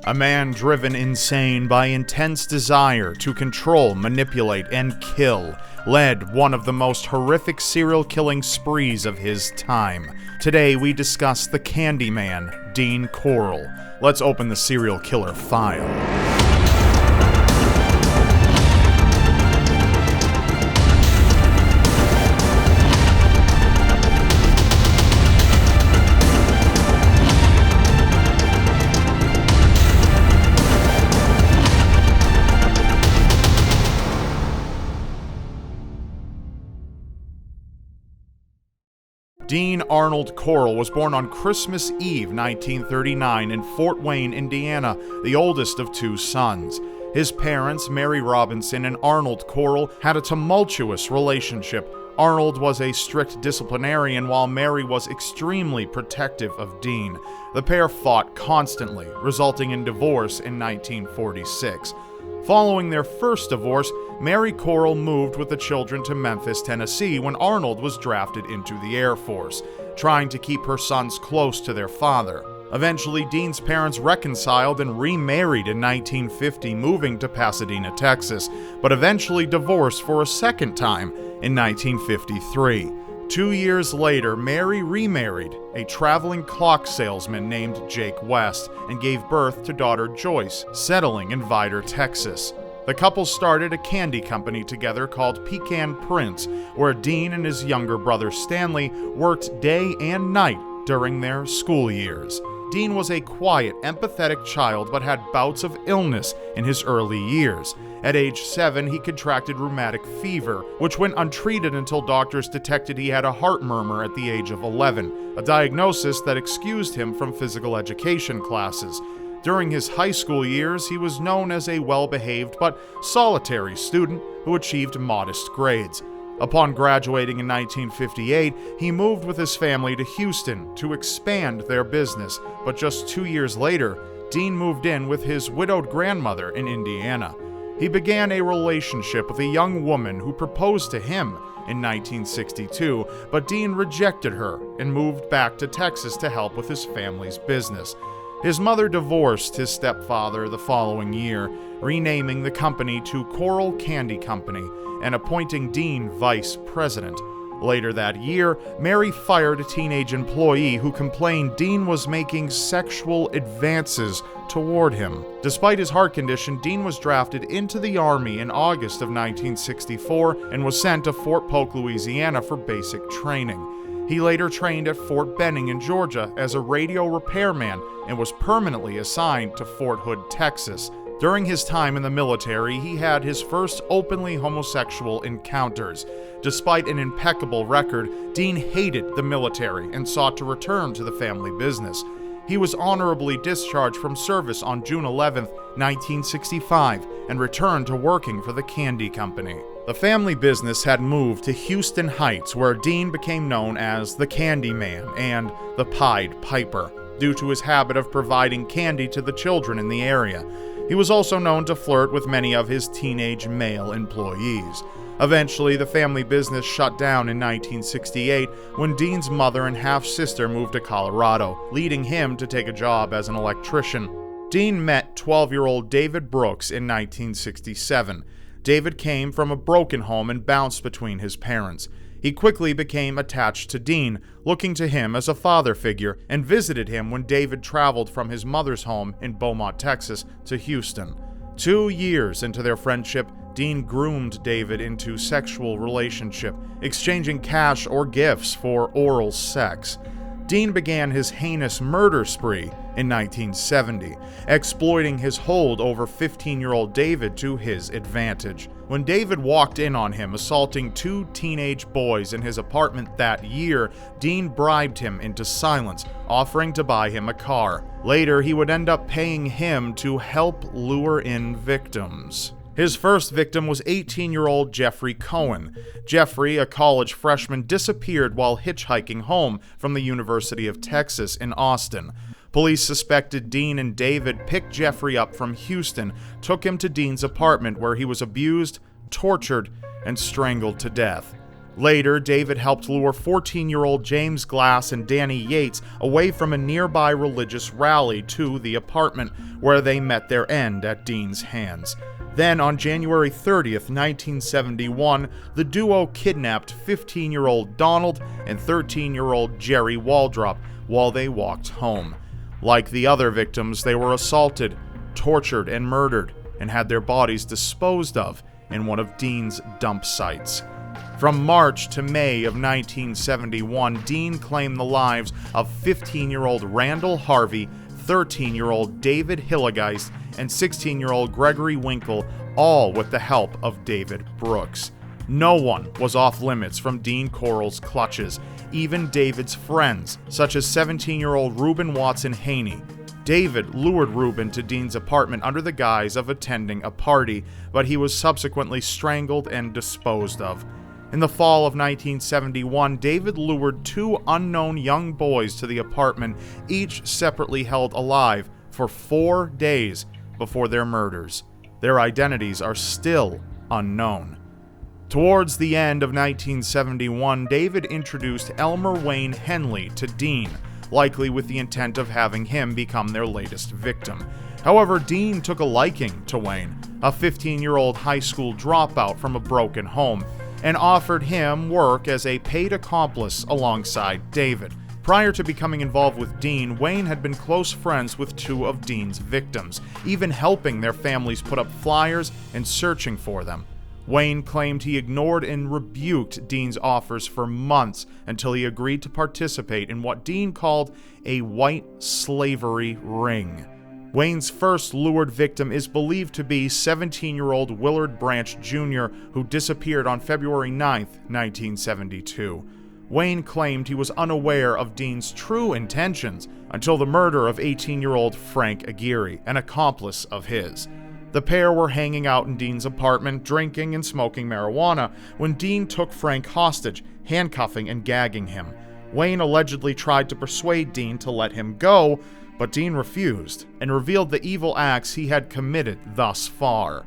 A man driven insane by intense desire to control, manipulate, and kill led one of the most horrific serial killing sprees of his time. Today we discuss the Candyman, Dean Corll. Let's open the serial killer file. Dean Arnold Corll was born on Christmas Eve 1939 in Fort Wayne, Indiana, the oldest of two sons. His parents, Mary Robinson and Arnold Corll, had a tumultuous relationship. Arnold was a strict disciplinarian while Mary was extremely protective of Dean. The pair fought constantly, resulting in divorce in 1946. Following their first divorce, Mary Corll moved with the children to Memphis, Tennessee when Arnold was drafted into the Air Force, trying to keep her sons close to their father. Eventually, Dean's parents reconciled and remarried in 1950, moving to Pasadena, Texas, but eventually divorced for a second time in 1953. 2 years later, Mary remarried a traveling clock salesman named Jake West and gave birth to daughter Joyce, settling in Vidor, Texas. The couple started a candy company together called Pecan Prince, where Dean and his younger brother Stanley worked day and night during their school years. Dean was a quiet, empathetic child but had bouts of illness in his early years. At age 7, he contracted rheumatic fever, which went untreated until doctors detected he had a heart murmur at the age of 11, a diagnosis that excused him from physical education classes. During his high school years, he was known as a well-behaved but solitary student who achieved modest grades. Upon graduating in 1958, he moved with his family to Houston to expand their business, but just 2 years later, Dean moved in with his widowed grandmother in Indiana. He began a relationship with a young woman who proposed to him in 1962, but Dean rejected her and moved back to Texas to help with his family's business. His mother divorced his stepfather the following year, renaming the company to Corll Candy Company and appointing Dean vice president. Later that year, Mary fired a teenage employee who complained Dean was making sexual advances toward him. Despite his heart condition, Dean was drafted into the Army in August of 1964 and was sent to Fort Polk, Louisiana for basic training. He later trained at Fort Benning in Georgia as a radio repairman and was permanently assigned to Fort Hood, Texas. During his time in the military, he had his first openly homosexual encounters. Despite an impeccable record, Dean hated the military and sought to return to the family business. He was honorably discharged from service on June 11, 1965, and returned to working for the Candy Company. The family business had moved to Houston Heights, where Dean became known as the Candyman and the Pied Piper, due to his habit of providing candy to the children in the area. He was also known to flirt with many of his teenage male employees. Eventually, the family business shut down in 1968 when Dean's mother and half-sister moved to Colorado, leading him to take a job as an electrician. Dean met 12-year-old David Brooks in 1967. David came from a broken home and bounced between his parents. He quickly became attached to Dean, looking to him as a father figure, and visited him when David traveled from his mother's home in Beaumont, Texas, to Houston. 2 years into their friendship, Dean groomed David into sexual relationship, exchanging cash or gifts for oral sex. Dean began his heinous murder spree in 1970, exploiting his hold over 15-year-old David to his advantage. When David walked in on him assaulting 2 teenage boys in his apartment that year, Dean bribed him into silence, offering to buy him a car. Later, he would end up paying him to help lure in victims. His first victim was 18-year-old Jeffrey Cohen. Jeffrey, a college freshman, disappeared while hitchhiking home from the University of Texas in Austin. Police suspected Dean and David picked Jeffrey up from Houston, took him to Dean's apartment where he was abused, tortured, and strangled to death. Later, David helped lure 14-year-old James Glass and Danny Yates away from a nearby religious rally to the apartment, where they met their end at Dean's hands. Then, on January 30th, 1971, the duo kidnapped 15-year-old Donald and 13-year-old Jerry Waldrop while they walked home. Like the other victims, they were assaulted, tortured, and murdered, and had their bodies disposed of in one of Dean's dump sites. From March to May of 1971, Dean claimed the lives of 15-year-old Randall Harvey, 13-year-old David Hillegeist, and 16-year-old Gregory Winkle, all with the help of David Brooks. No one was off limits from Dean Corll's clutches, even David's friends, such as 17-year-old Reuben Watson Haney. David lured Reuben to Dean's apartment under the guise of attending a party, but he was subsequently strangled and disposed of. In the fall of 1971, David lured two unknown young boys to the apartment, each separately held alive for 4 days before their murders. Their identities are still unknown. Towards the end of 1971, David introduced Elmer Wayne Henley to Dean, likely with the intent of having him become their latest victim. However, Dean took a liking to Wayne, a 15-year-old high school dropout from a broken home, and offered him work as a paid accomplice alongside David. Prior to becoming involved with Dean, Wayne had been close friends with two of Dean's victims, even helping their families put up flyers and searching for them. Wayne claimed he ignored and rebuked Dean's offers for months until he agreed to participate in what Dean called a white slavery ring. Wayne's first lured victim is believed to be 17-year-old Willard Branch Jr., who disappeared on February 9, 1972. Wayne claimed he was unaware of Dean's true intentions until the murder of 18-year-old Frank Aguirre, an accomplice of his. The pair were hanging out in Dean's apartment, drinking and smoking marijuana, when Dean took Frank hostage, handcuffing and gagging him. Wayne allegedly tried to persuade Dean to let him go, but Dean refused and revealed the evil acts he had committed thus far.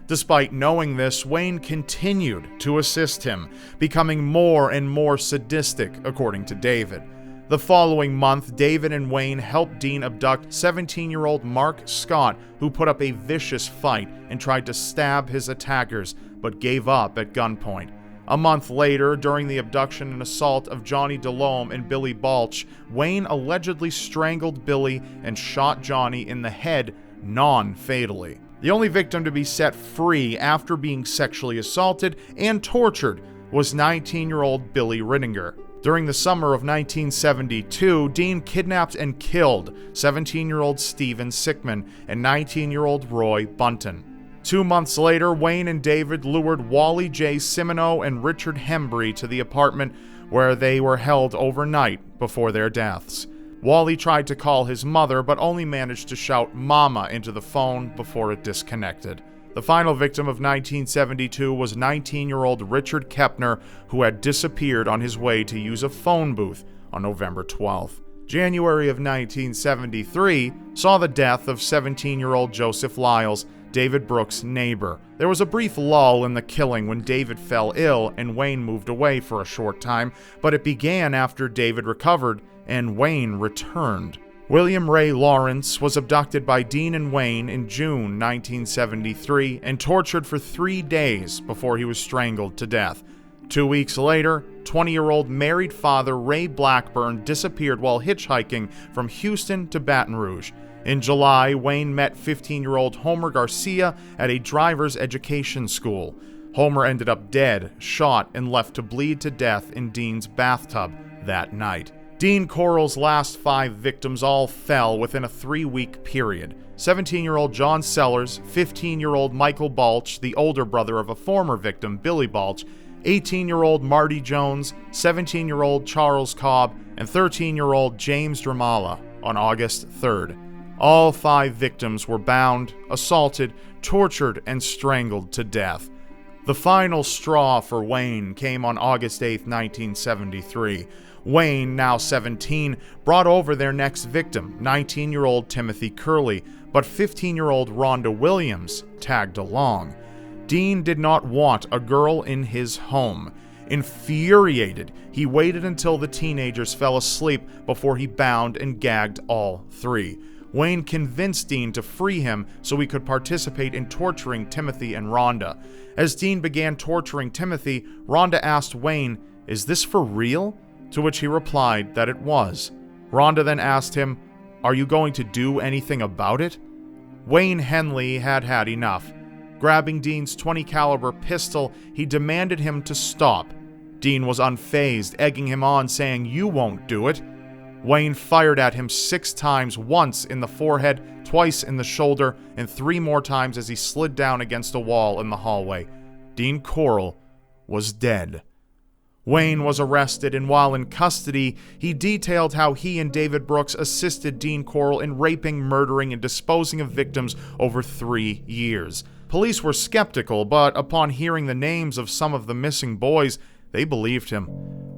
Despite knowing this, Wayne continued to assist him, becoming more and more sadistic, according to David. The following month, David and Wayne helped Dean abduct 17-year-old Mark Scott, who put up a vicious fight and tried to stab his attackers, but gave up at gunpoint. A month later, during the abduction and assault of Johnny DeLome and Billy Balch, Wayne allegedly strangled Billy and shot Johnny in the head non-fatally. The only victim to be set free after being sexually assaulted and tortured was 19-year-old Billy Rittinger. During the summer of 1972, Dean kidnapped and killed 17-year-old Stephen Sickman and 19-year-old Roy Bunton. 2 months later, Wayne and David lured Wally J. Simoneau and Richard Hembry to the apartment, where they were held overnight before their deaths. Wally tried to call his mother, but only managed to shout "Mama" into the phone before it disconnected. The final victim of 1972 was 19-year-old Richard Kepner, who had disappeared on his way to use a phone booth on November 12th. January of 1973 saw the death of 17-year-old Joseph Lyles, David Brooks' neighbor. There was a brief lull in the killing when David fell ill and Wayne moved away for a short time, but it began after David recovered and Wayne returned. William Ray Lawrence was abducted by Dean and Wayne in June 1973 and tortured for 3 days before he was strangled to death. 2 weeks later, 20-year-old married father Ray Blackburn disappeared while hitchhiking from Houston to Baton Rouge. In July, Wayne met 15-year-old Homer Garcia at a driver's education school. Homer ended up dead, shot, and left to bleed to death in Dean's bathtub that night. Dean Corll's last 5 victims all fell within a 3-week period. 17-year-old John Sellers, 15-year-old Michael Balch, the older brother of a former victim, Billy Balch, 18-year-old Marty Jones, 17-year-old Charles Cobb, and 13-year-old James Dramala on August 3rd. All 5 victims were bound, assaulted, tortured, and strangled to death. The final straw for Wayne came on August 8, 1973. Wayne, now 17, brought over their next victim, 19-year-old Timothy Curley, but 15-year-old Rhonda Williams tagged along. Dean did not want a girl in his home. Infuriated, he waited until the teenagers fell asleep before he bound and gagged all three. Wayne convinced Dean to free him so he could participate in torturing Timothy and Rhonda. As Dean began torturing Timothy, Rhonda asked Wayne, "Is this for real?" To which he replied that it was. Rhonda then asked him, "Are you going to do anything about it?" Wayne Henley had had enough. Grabbing Dean's .20 caliber pistol, he demanded him to stop. Dean was unfazed, egging him on, saying, "You won't do it." Wayne fired at him 6 times, once in the forehead, twice in the shoulder, and 3 more times as he slid down against a wall in the hallway. Dean Corll was dead. Wayne was arrested, and while in custody, he detailed how he and David Brooks assisted Dean Corll in raping, murdering, and disposing of victims over 3 years. Police were skeptical, but upon hearing the names of some of the missing boys, they believed him.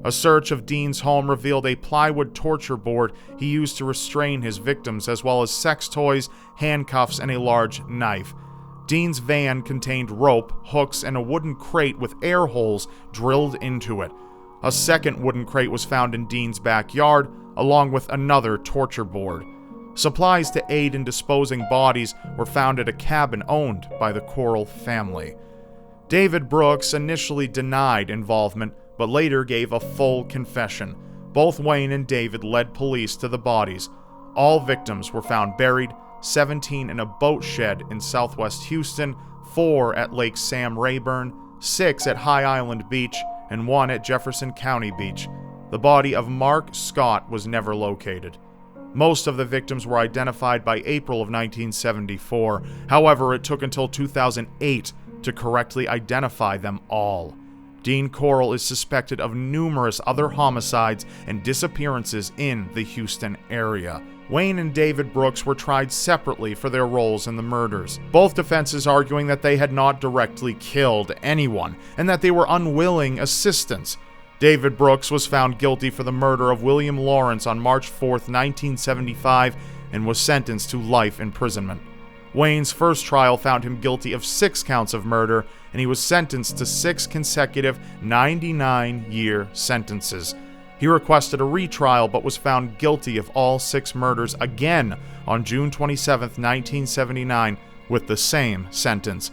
A search of Dean's home revealed a plywood torture board he used to restrain his victims, as well as sex toys, handcuffs, and a large knife. Dean's van contained rope, hooks, and a wooden crate with air holes drilled into it. A second wooden crate was found in Dean's backyard, along with another torture board. Supplies to aid in disposing bodies were found at a cabin owned by the Corll family. David Brooks initially denied involvement, but later gave a full confession. Both Wayne and David led police to the bodies. All victims were found buried, 17 in a boat shed in southwest Houston, 4 at Lake Sam Rayburn, 6 at High Island Beach, and 1 at Jefferson County Beach. The body of Mark Scott was never located. Most of the victims were identified by April of 1974. However, it took until 2008 to correctly identify them all. Dean Corll is suspected of numerous other homicides and disappearances in the Houston area. Wayne and David Brooks were tried separately for their roles in the murders, both defenses arguing that they had not directly killed anyone and that they were unwilling assistants. David Brooks was found guilty for the murder of William Lawrence on March 4, 1975, and was sentenced to life imprisonment. Wayne's first trial found him guilty of 6 counts of murder, and he was sentenced to 6 consecutive 99-year sentences. He requested a retrial but was found guilty of all 6 murders again on June 27, 1979, with the same sentence.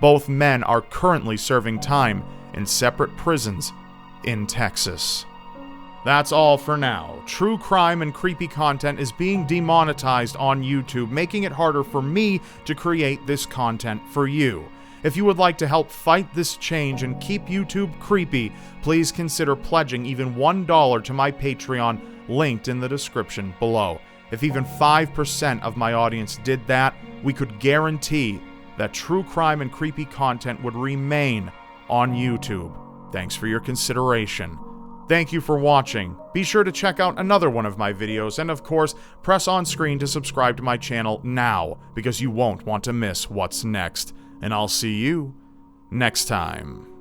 Both men are currently serving time in separate prisons in Texas. That's all for now. True crime and creepy content is being demonetized on YouTube, making it harder for me to create this content for you. If you would like to help fight this change and keep YouTube creepy, please consider pledging even $1 to my Patreon, linked in the description below. If even 5% of my audience did that, we could guarantee that true crime and creepy content would remain on YouTube. Thanks for your consideration. Thank you for watching. Be sure to check out another one of my videos, and of course, press on screen to subscribe to my channel now, because you won't want to miss what's next. And I'll see you next time.